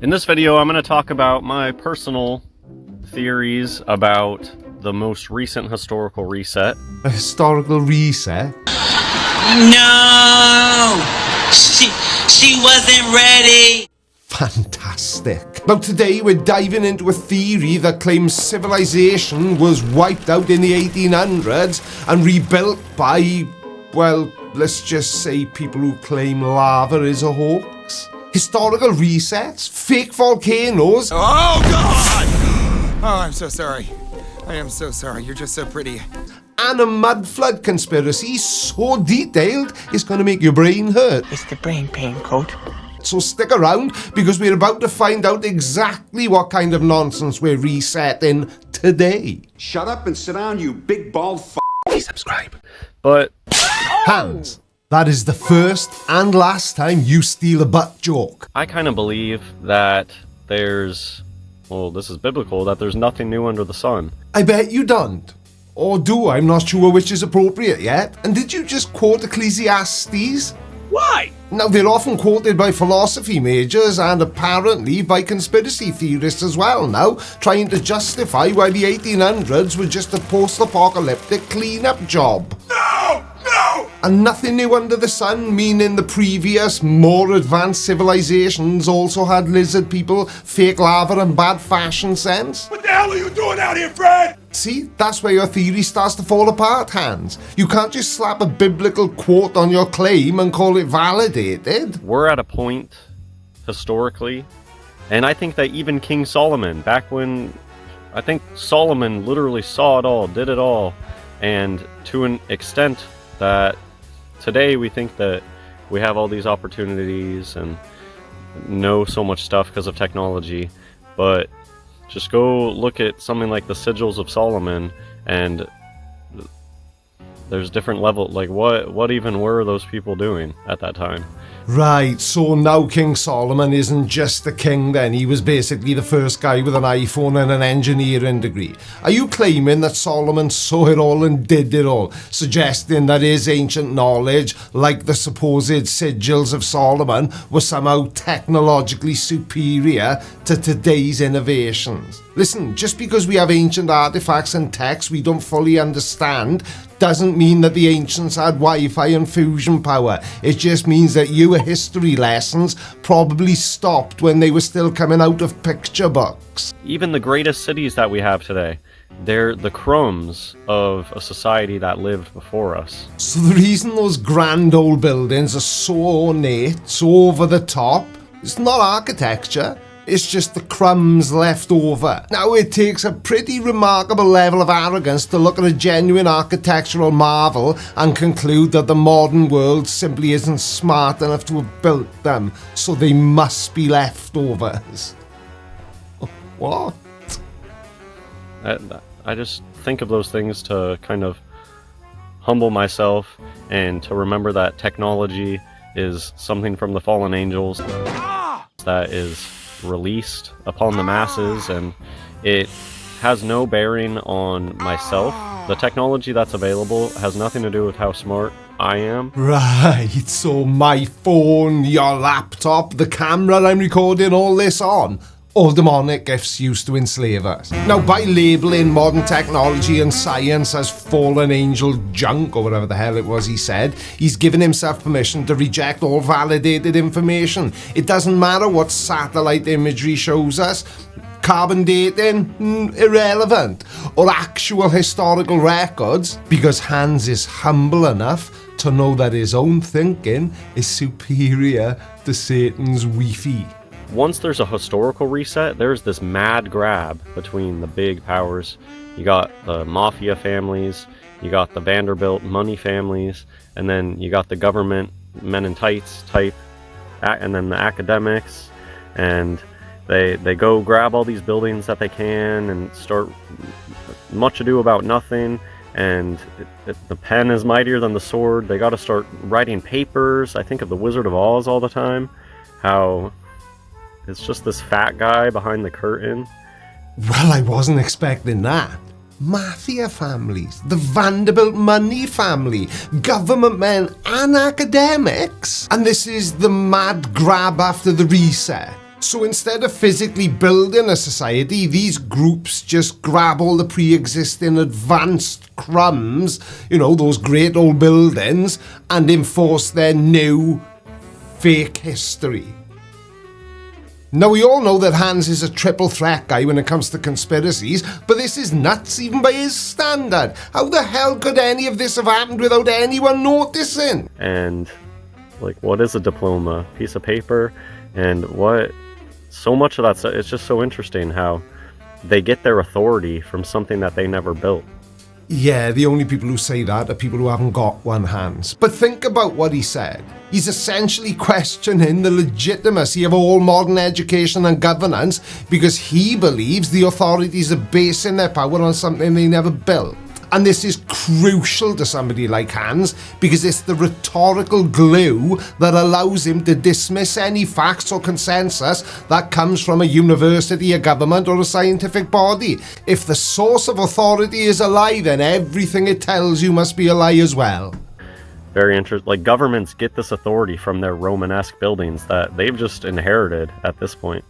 In this video, I'm going to talk about my personal theories about the most recent historical reset. A historical reset? No! She wasn't ready! Fantastic. Now today we're diving into a theory that claims civilization was wiped out in the 1800s and rebuilt by, well, let's just say people who claim lava is a hoax. Historical resets, fake volcanoes. Oh God! Oh, I'm so sorry. I am so sorry. You're just so pretty. And a mud flood conspiracy so detailed it's going to make your brain hurt. It's the brain pain, Coat. So stick around because we're about to find out exactly what kind of nonsense we're resetting today. Shut up and sit down, you big bald f***. Please subscribe. But Hans, that is the first and last time you steal a butt joke. I kind of believe that there's, well, this is biblical, that there's nothing new under the sun. I bet you don't. Or do, I'm not sure which is appropriate yet. And did you just quote Ecclesiastes? Why? Now, they're often quoted by philosophy majors and apparently by conspiracy theorists as well now, trying to justify why the 1800s were just a post-apocalyptic clean-up job. No! No! And nothing new under the sun, meaning the previous, more advanced civilizations also had lizard people, fake lava and bad fashion sense? What the hell are you doing out here, Fred? See, that's where your theory starts to fall apart, Hans. You can't just slap a biblical quote on your claim and call it validated. We're at a point, historically, and I think that even King Solomon, back when, I think Solomon literally saw it all, did it all, and to an extent that today we think that we have all these opportunities and know so much stuff because of technology, but just go look at something like the Sigils of Solomon, and there's different levels. Like, what even were those people doing at that time? Right, so now King Solomon isn't just a king then, he was basically the first guy with an iPhone and an engineering degree. Are you claiming that Solomon saw it all and did it all, suggesting that his ancient knowledge, like the supposed sigils of Solomon, was somehow technologically superior to today's innovations? Listen, just because we have ancient artifacts and texts we don't fully understand doesn't mean that the ancients had Wi-Fi and fusion power. It just means that your history lessons probably stopped when they were still coming out of picture books. Even the greatest cities that we have today, they're the crumbs of a society that lived before us. So the reason those grand old buildings are so ornate, so over the top, it's not architecture. It's just the crumbs left over. Now, it takes a pretty remarkable level of arrogance to look at a genuine architectural marvel and conclude that the modern world simply isn't smart enough to have built them, so they must be leftovers. What? I just think of those things to kind of humble myself and to remember that technology is something from the fallen angels that is released upon the masses, and it has no bearing on myself. The technology that's available has nothing to do with how smart I am. Right, so my phone, your laptop, the camera I'm recording all this on, all demonic gifts used to enslave us. Now, by labeling modern technology and science as fallen angel junk, or whatever the hell it was he said, he's given himself permission to reject all validated information. It doesn't matter what satellite imagery shows us. Carbon dating? Irrelevant. Or actual historical records, because Hans is humble enough to know that his own thinking is superior to Satan's Wi-Fi. Once there's a historical reset, there's this mad grab between the big powers. You got the Mafia families, you got the Vanderbilt money families, and then you got the government men in tights type, and then the academics, and they go grab all these buildings that they can and start much ado about nothing, and the pen is mightier than the sword. They got to start writing papers. I think of the Wizard of Oz all the time, how it's just this fat guy behind the curtain. Well, I wasn't expecting that. Mafia families, the Vanderbilt money family, government men and academics. And this is the mad grab after the reset. So instead of physically building a society, these groups just grab all the pre-existing advanced crumbs, those great old buildings, and enforce their new fake history. Now, we all know that Hans is a triple threat guy when it comes to conspiracies, but this is nuts even by his standard. How the hell could any of this have happened without anyone noticing? And, what is a diploma? Piece of paper? And so much of that stuff, it's just so interesting how they get their authority from something that they never built. Yeah, the only people who say that are people who haven't got one, Hans. But think about what he said. He's essentially questioning the legitimacy of all modern education and governance because he believes the authorities are basing their power on something they never built. And this is crucial to somebody like Hans because it's the rhetorical glue that allows him to dismiss any facts or consensus that comes from a university, a government, or a scientific body. If the source of authority is a lie, then everything it tells you must be a lie as well. Very interesting. Governments get this authority from their Romanesque buildings that they've just inherited at this point.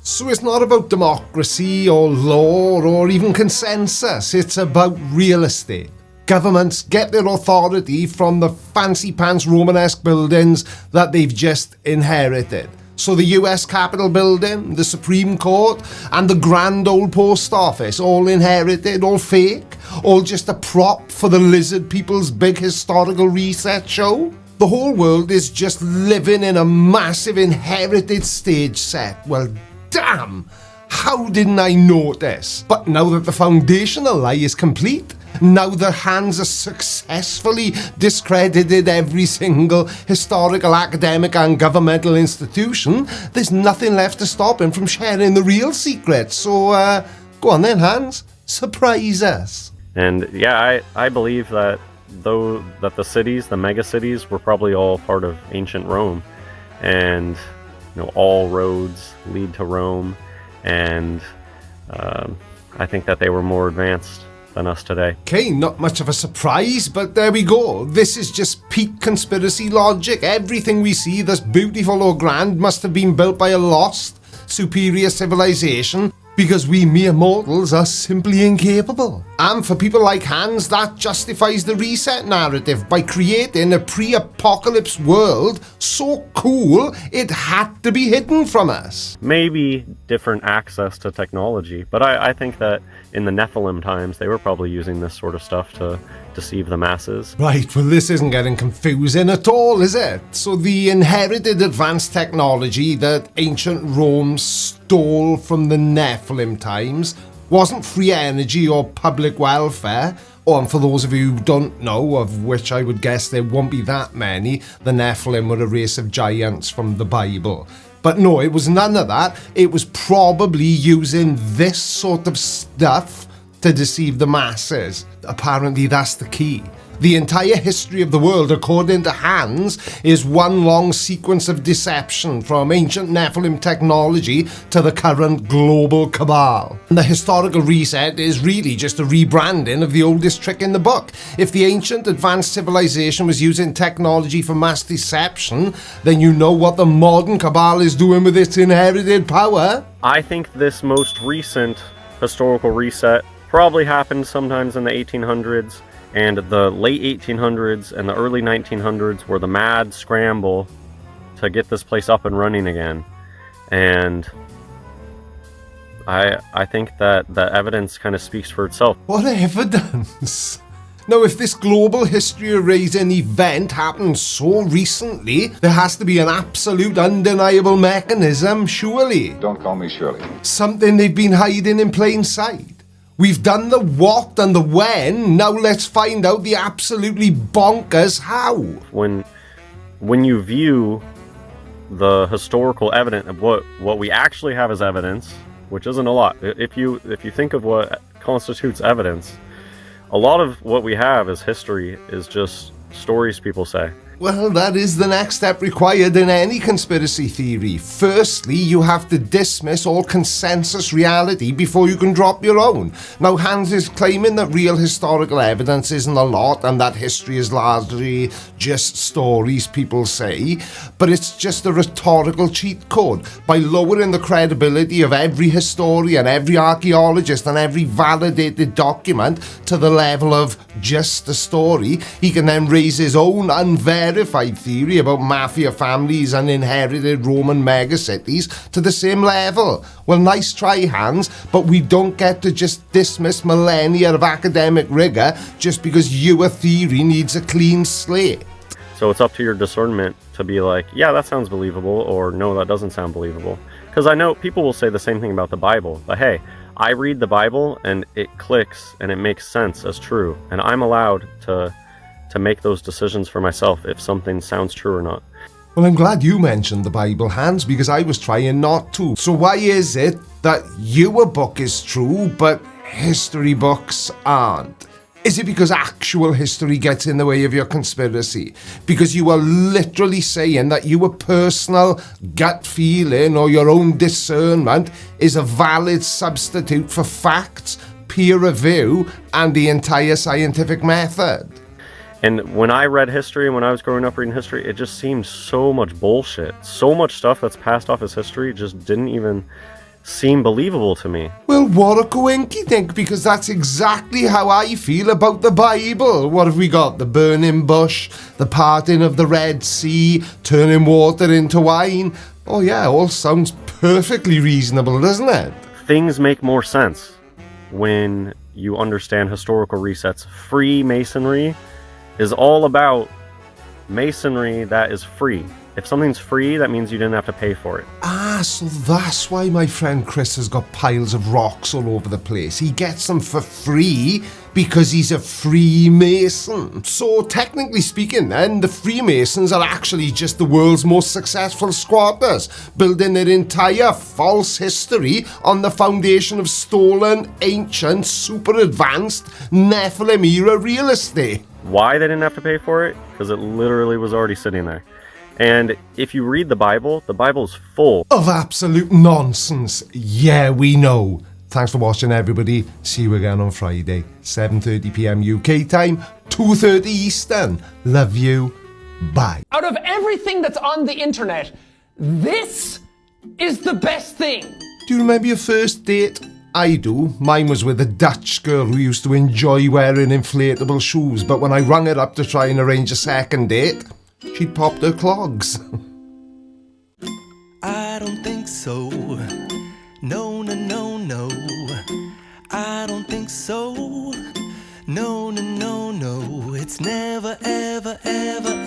So it's not about democracy or law or even consensus, it's about real estate. Governments get their authority from the fancy pants Romanesque buildings that they've just inherited. So the US Capitol building, the Supreme Court, and the grand old post office, all inherited, all fake, all just a prop for the lizard people's big historical reset show. The whole world is just living in a massive inherited stage set. Well, damn! How didn't I notice? But now that the foundational lie is complete, now that Hans has successfully discredited every single historical, academic and governmental institution, there's nothing left to stop him from sharing the real secret. So, go on then, Hans. Surprise us. And yeah, I believe that the cities, the mega cities, were probably all part of ancient Rome. And all roads lead to Rome, and I think that they were more advanced than us today. Okay, not much of a surprise, but there we go. This is just peak conspiracy logic. Everything we see that's beautiful or grand must have been built by a lost, superior civilization, because we mere mortals are simply incapable. And for people like Hans, that justifies the reset narrative by creating a pre-apocalypse world so cool it had to be hidden from us. Maybe different access to technology, but I think that in the Nephilim times, they were probably using this sort of stuff to deceive the masses. Right, well this isn't getting confusing at all, is it? So the inherited advanced technology that ancient Rome stole from the Nephilim times wasn't free energy or public welfare. Oh, and for those of you who don't know, of which I would guess there won't be that many, the Nephilim were a race of giants from the Bible. But no, it was none of that. It was probably using this sort of stuff to deceive the masses. Apparently that's the key. The entire history of the world, according to Hans, is one long sequence of deception from ancient Nephilim technology to the current global cabal. And the historical reset is really just a rebranding of the oldest trick in the book. If the ancient advanced civilization was using technology for mass deception, then you know what the modern cabal is doing with its inherited power. I think this most recent historical reset probably happened sometimes in the 1800s. And the late 1800s and the early 1900s were the mad scramble to get this place up and running again. And I think that the evidence kind of speaks for itself. What evidence? Now, if this global history erasing event happened so recently, there has to be an absolute undeniable mechanism, surely. Don't call me Shirley. Something they've been hiding in plain sight. We've done the what and the when, now let's find out the absolutely bonkers how. When you view the historical evidence of what we actually have as evidence, which isn't a lot. If you think of what constitutes evidence, a lot of what we have as history is just stories people say. Well, that is the next step required in any conspiracy theory. Firstly, you have to dismiss all consensus reality before you can drop your own. Now, Hans is claiming that real historical evidence isn't a lot and that history is largely just stories people say, but it's just a rhetorical cheat code. By lowering the credibility of every historian, every archaeologist and every validated document to the level of just a story, he can then raise his own unverified theory about mafia families and inherited Roman megacities to the same level. Well, nice try, Hans, but we don't get to just dismiss millennia of academic rigor just because your theory needs a clean slate. So it's up to your discernment to be like, yeah, that sounds believable, or no, that doesn't sound believable. Because I know people will say the same thing about the Bible, but hey, I read the Bible and it clicks and it makes sense as true, and I'm allowed to make those decisions for myself if something sounds true or not. Well, I'm glad you mentioned the Bible, Hans, because I was trying not to. So why is it that your book is true, but history books aren't? Is it because actual history gets in the way of your conspiracy? Because you are literally saying that your personal gut feeling or your own discernment is a valid substitute for facts, peer review, and the entire scientific method? And when I read history, when I was growing up reading history, it just seemed so much bullshit. So much stuff that's passed off as history just didn't even seem believable to me. Well, what a coinkydink, because that's exactly how I feel about the Bible. What have we got? The burning bush, the parting of the Red Sea, turning water into wine. Oh yeah, all sounds perfectly reasonable, doesn't it? Things make more sense when you understand historical resets. Freemasonry is all about masonry that is free. If something's free, that means you didn't have to pay for it. Ah, so that's why my friend Chris has got piles of rocks all over the place. He gets them for free because he's a Freemason. So technically speaking then, the Freemasons are actually just the world's most successful squatters, building their entire false history on the foundation of stolen, ancient, super advanced Nephilim era real estate. Why they didn't have to pay for it? Because it literally was already sitting there. And if you read the Bible's full of absolute nonsense. Yeah, we know. Thanks for watching, everybody. See you again on Friday, 7:30 p.m. UK time, 2:30 Eastern. Love you. Bye. Out of everything that's on the internet, this is the best thing. Do you remember your first date? I do. Mine was with a Dutch girl who used to enjoy wearing inflatable shoes, but when I rang her up to try and arrange a second date, she'd popped her clogs. I don't think so. No, no, no, no. I don't think so. No, no, no, no. It's never, ever, ever,